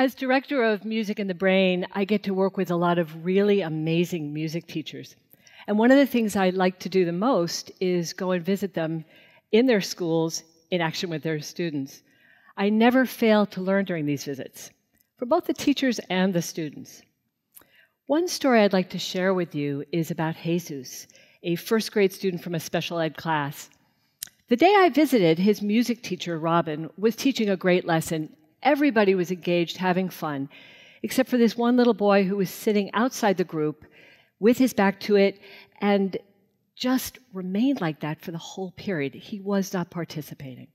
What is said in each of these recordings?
As director of Music in the Brain, I get to work with a lot of really amazing music teachers. And one of the things I like to do the most is go and visit them in their schools in action with their students. I never fail to learn during these visits, for both the teachers and the students. One story I'd like to share with you is about Jesus, a first grade student from a special ed class. The day I visited, his music teacher, Robin, was teaching a great lesson. Everybody was engaged, having fun, except for this one little boy who was sitting outside the group with his back to it and just remained like that for the whole period. He was not participating.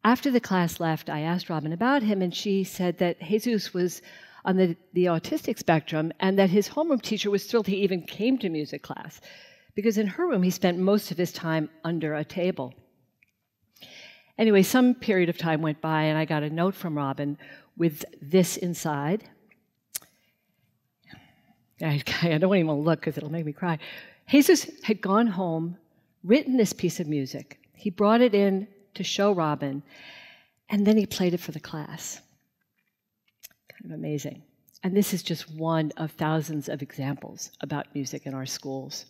After the class left, I asked Robin about him, and she said that Jesus was on the autistic spectrum and that his homeroom teacher was thrilled he even came to music class, because in her room he spent most of his time under a table. Anyway, some period of time went by, and I got a note from Robin with this inside. I don't even want to look because it'll make me cry. Jesus had gone home, written this piece of music. He brought it in to show Robin, and then he played it for the class. Kind of amazing. And this is just one of thousands of examples about music in our schools.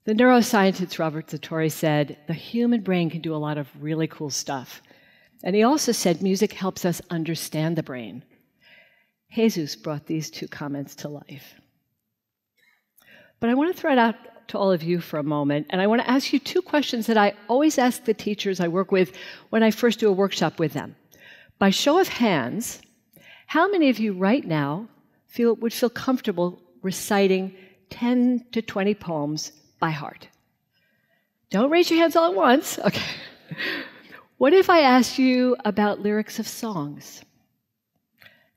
The neuroscientist Robert Zatorre said, the human brain can do a lot of really cool stuff. And he also said music helps us understand the brain. Jesus brought these two comments to life. But I want to throw it out to all of you for a moment, and I want to ask you two questions that I always ask the teachers I work with when I first do a workshop with them. By show of hands, how many of you right now would feel comfortable reciting 10 to 20 poems by heart? Don't raise your hands all at once. Okay. What if I asked you about lyrics of songs?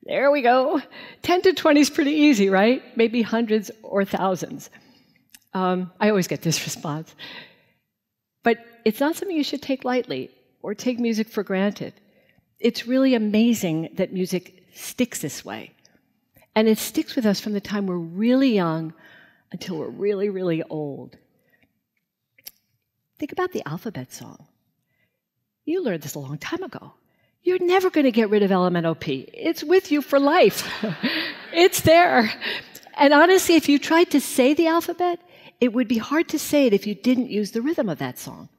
There we go. 10 to 20 is pretty easy, right? Maybe hundreds or thousands. I always get this response. But it's not something you should take lightly or take music for granted. It's really amazing that music sticks this way. And it sticks with us from the time we're really young until we're really, really old. Think about the alphabet song. You learned this a long time ago. You're never going to get rid of LMNOP. It's with you for life. It's there. And honestly, if you tried to say the alphabet, it would be hard to say it if you didn't use the rhythm of that song.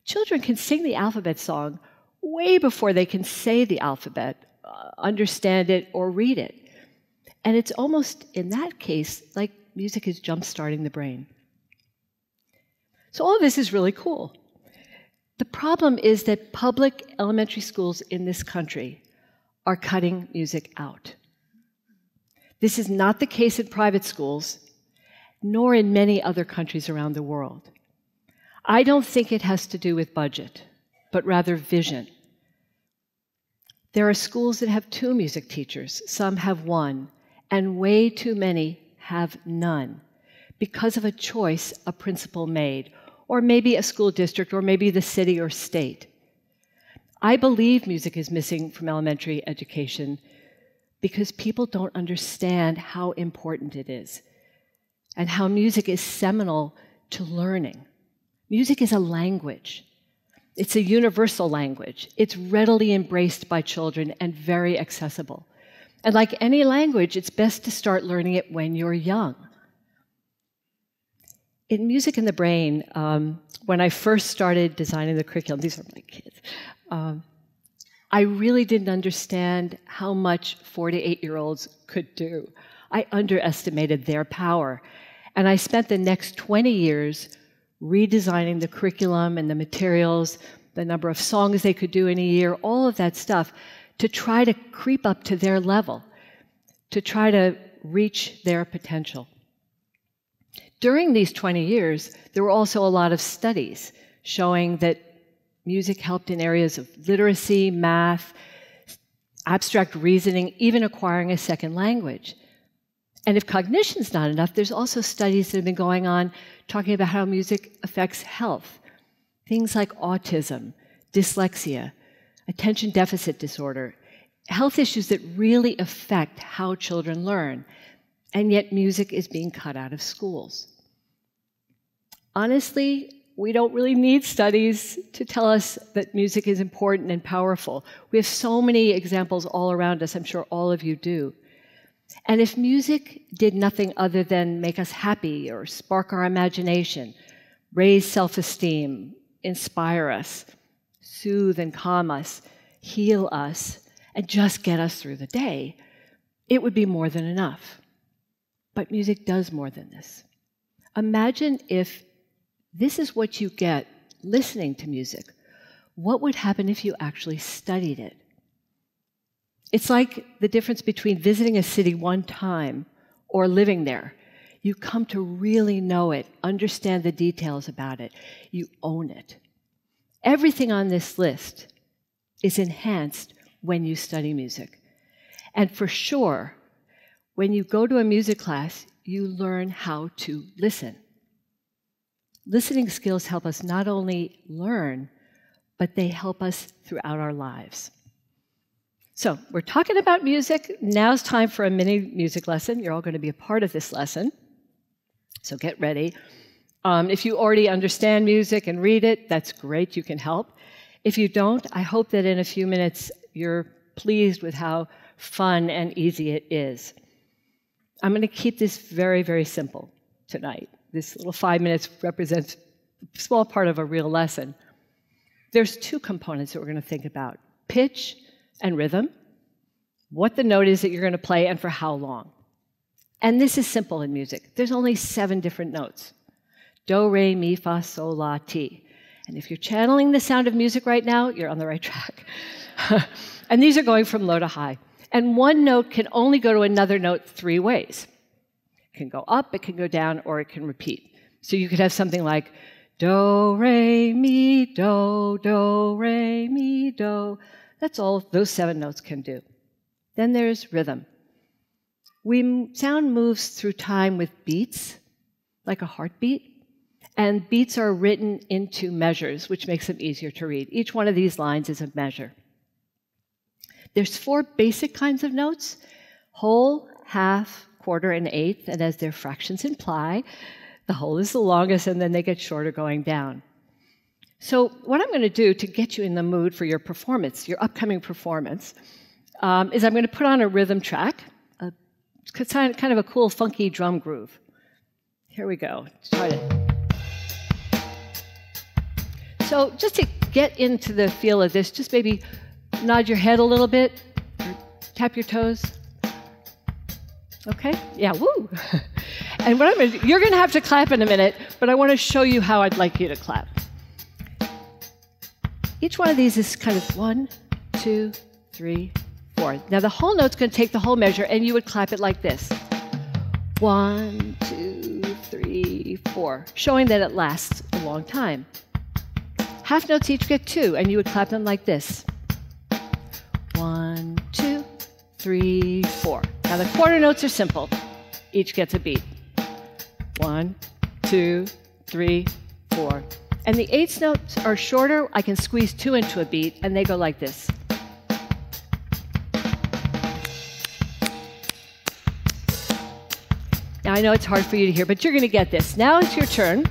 Children can sing the alphabet song way before they can say the alphabet, understand it, or read it. And it's almost, in that case, like music is jump-starting the brain. So all of this is really cool. The problem is that public elementary schools in this country are cutting music out. This is not the case in private schools, nor in many other countries around the world. I don't think it has to do with budget, but rather vision. There are schools that have 2 music teachers, some have 1, and way too many have none, because of a choice a principal made, or maybe a school district, or maybe the city or state. I believe music is missing from elementary education because people don't understand how important it is and how music is seminal to learning. Music is a language. It's a universal language. It's readily embraced by children and very accessible. And like any language, it's best to start learning it when you're young. In Music in the Brain, when I first started designing the curriculum, these are my kids, I really didn't understand how much 4 to 8-year-olds could do. I underestimated their power. And I spent the next 20 years redesigning the curriculum and the materials, the number of songs they could do in a year, all of that stuff, to try to creep up to their level, to try to reach their potential. During these 20 years, there were also a lot of studies showing that music helped in areas of literacy, math, abstract reasoning, even acquiring a second language. And if cognition's not enough, there's also studies that have been going on talking about how music affects health. Things like autism, dyslexia, attention deficit disorder, health issues that really affect how children learn. And yet music is being cut out of schools. Honestly, we don't really need studies to tell us that music is important and powerful. We have so many examples all around us. I'm sure all of you do. And if music did nothing other than make us happy or spark our imagination, raise self-esteem, inspire us, soothe and calm us, heal us, and just get us through the day, it would be more than enough. But music does more than this. Imagine if this is what you get listening to music. What would happen if you actually studied it? It's like the difference between visiting a city one time or living there. You come to really know it, understand the details about it. You own it. Everything on this list is enhanced when you study music. And for sure, when you go to a music class, you learn how to listen. Listening skills help us not only learn, but they help us throughout our lives. So we're talking about music. Now's time for a mini music lesson. You're all going to be a part of this lesson. So get ready. If you already understand music and read it, that's great. You can help. If you don't, I hope that in a few minutes you're pleased with how fun and easy it is. I'm going to keep this very, very simple tonight. This little 5 minutes represents a small part of a real lesson. There's two components that we're going to think about: pitch and rhythm, what the note is that you're going to play and for how long. And this is simple in music. There's only 7 different notes: do, re, mi, fa, sol, la, ti. And if you're channeling the sound of music right now, you're on the right track. And these are going from low to high. And one note can only go to another note 3 ways. It can go up, it can go down, or it can repeat. So you could have something like do, re, mi, do, re, mi, do. That's all those 7 notes can do. Then there's rhythm. Sound moves through time with beats, like a heartbeat. And beats are written into measures, which makes them easier to read. Each one of these lines is a measure. There's 4 basic kinds of notes: whole, half, quarter, and eighth. And as their fractions imply, the whole is the longest, and then they get shorter going down. So what I'm going to do to get you in the mood for your performance, your upcoming performance, is I'm going to put on a rhythm track, kind of a cool, funky drum groove. Here we go. Let's try it. So just to get into the feel of this, just maybe nod your head a little bit, or tap your toes. Okay? Yeah, woo! And what you're going to have to clap in a minute, but I want to show you how I'd like you to clap. Each one of these is kind of 1, 2, 3, 4. Now the whole note's going to take the whole measure, and you would clap it like this: 1, 2, 3, 4, showing that it lasts a long time. Half notes each get 2, and you would clap them like this: 1, 2, 3, 4. Now the quarter notes are simple. Each gets a beat. 1, 2, 3, 4. And the eighth notes are shorter. I can squeeze 2 into a beat, and they go like this. Now I know it's hard for you to hear, but you're going to get this. Now it's your turn.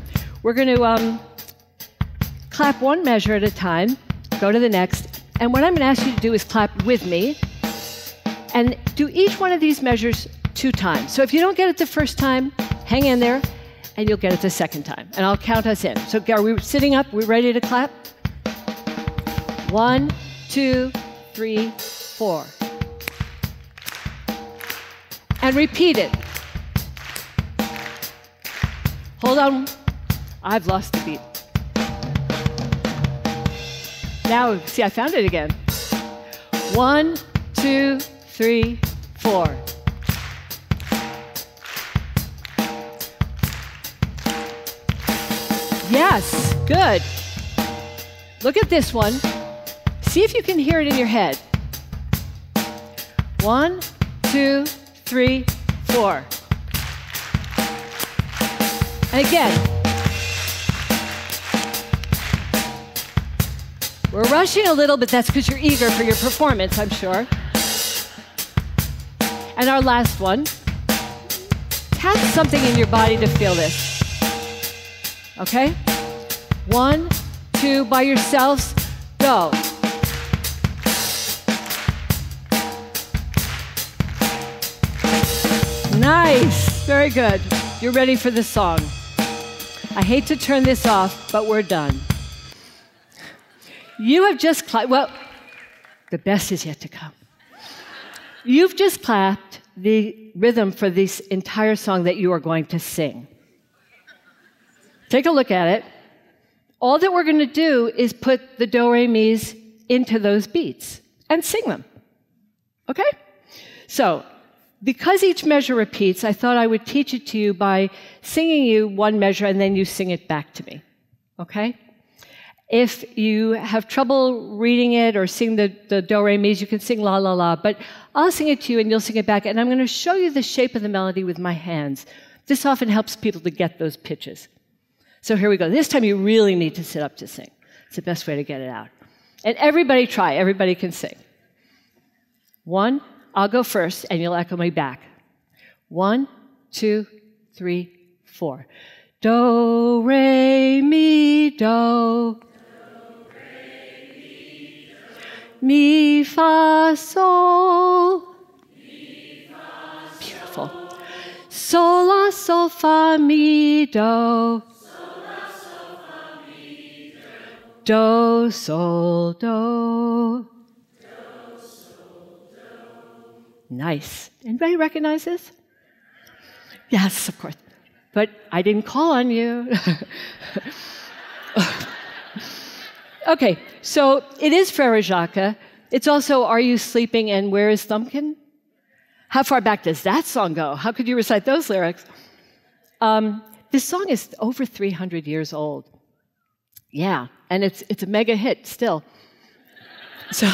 We're going to clap one measure at a time, go to the next, and what I'm going to ask you to do is clap with me, and do each one of these measures 2 times. So if you don't get it the first time, hang in there, and you'll get it the second time. And I'll count us in. So are we sitting up? We're ready to clap? 1, 2, 3, 4. And repeat it. Hold on. I've lost the beat. Now, see, I found it again. 1, 2, 3, 4. Yes, good. Look at this one. See if you can hear it in your head. 1, 2, 3, 4. And again. We're rushing a little, but that's because you're eager for your performance, I'm sure. And our last one. Tap something in your body to feel this. Okay? 1, 2, by yourselves, go. Nice, very good. You're ready for the song. I hate to turn this off, but we're done. You have just clapped, well, the best is yet to come. You've just clapped the rhythm for this entire song that you are going to sing. Take a look at it. All that we're going to do is put the do, re, mi's into those beats and sing them. Okay? So, because each measure repeats, I thought I would teach it to you by singing you one measure and then you sing it back to me. Okay? If you have trouble reading it or sing the do, re, mi's, you can sing la, la, la. But I'll sing it to you and you'll sing it back. And I'm going to show you the shape of the melody with my hands. This often helps people to get those pitches. So here we go. This time you really need to sit up to sing. It's the best way to get it out. And everybody try. Everybody can sing. 1, I'll go first and you'll echo me back. 1, 2, 3, 4. Do, re, mi, do. Mi, fa, sol. Beautiful. Sol, la, sol, fa, mi, do. Do, sol, do. Nice. Anybody recognize this? Yes, of course. But I didn't call on you. Okay, so it is Frère Jacques. It's also Are You Sleeping and Where is Thumbkin? How far back does that song go? How could you recite those lyrics? This song is over 300 years old. Yeah, and it's a mega hit still. So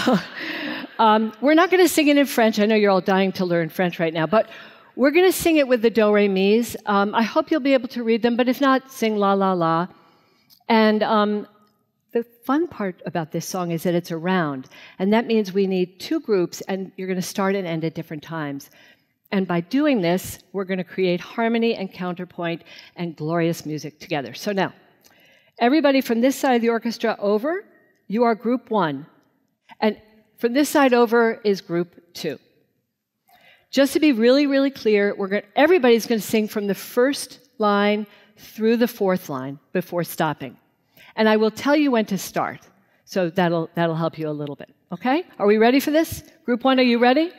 we're not going to sing it in French. I know you're all dying to learn French right now, but we're going to sing it with the do, re, mi's. I hope you'll be able to read them, but if not, sing la, la, la. And the fun part about this song is that it's a round, and that means we need 2 groups, and you're going to start and end at different times. And by doing this, we're going to create harmony and counterpoint and glorious music together. So now, everybody from this side of the orchestra over, you are group 1. And from this side over is group 2. Just to be really, really clear, everybody's going to sing from the first line through the 4th line before stopping. And I will tell you when to start. So that'll help you a little bit. Okay? Are we ready for this? Group 1, are you ready?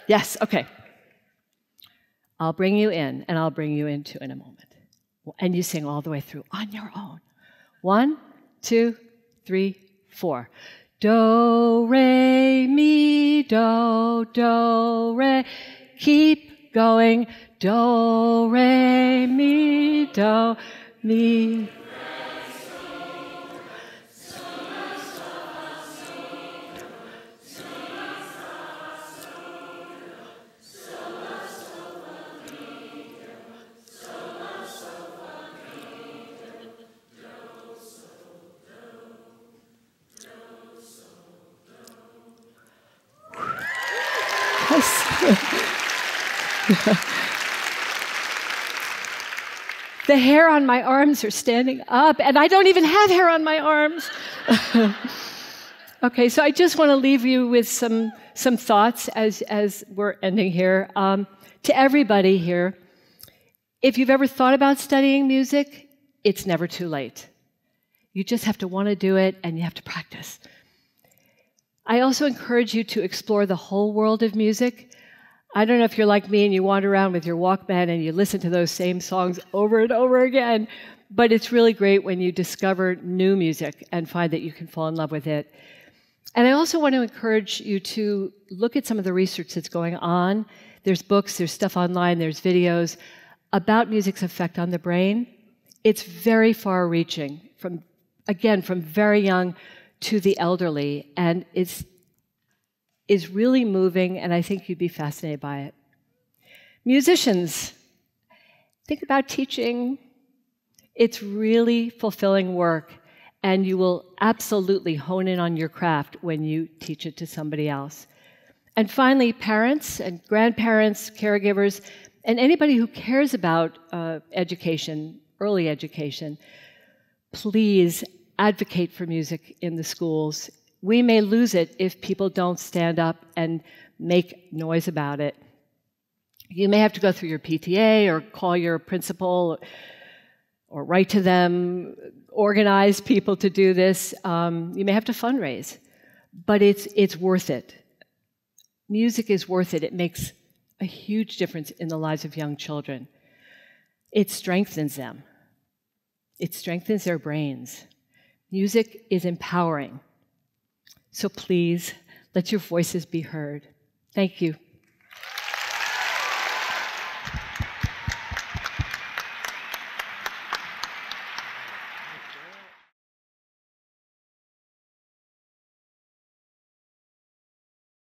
Yes, okay. I'll bring you in, and I'll bring you in too in a moment. And you sing all the way through on your own. 1, 2, 3, 4. Do, re, mi, do, do, re. Keep going. Do, re, mi, do, mi. The hair on my arms are standing up, and I don't even have hair on my arms. Okay, so I just want to leave you with some thoughts as we're ending here. To everybody here, if you've ever thought about studying music, it's never too late. You just have to want to do it, and you have to practice. I also encourage you to explore the whole world of music. I don't know if you're like me and you wander around with your Walkman and you listen to those same songs over and over again, but it's really great when you discover new music and find that you can fall in love with it. And I also want to encourage you to look at some of the research that's going on. There's books, there's stuff online, there's videos about music's effect on the brain. It's very far-reaching, from very young to the elderly, and is really moving, and I think you'd be fascinated by it. Musicians, think about teaching. It's really fulfilling work, and you will absolutely hone in on your craft when you teach it to somebody else. And finally, parents and grandparents, caregivers, and anybody who cares about education, early education, Please advocate for music in the schools. We may lose it if people don't stand up and make noise about it. You may have to go through your PTA or call your principal or write to them, organize people to do this. You may have to fundraise, but it's worth it. Music is worth it. It makes a huge difference in the lives of young children. It strengthens them. It strengthens their brains. Music is empowering. So please, let your voices be heard. Thank you.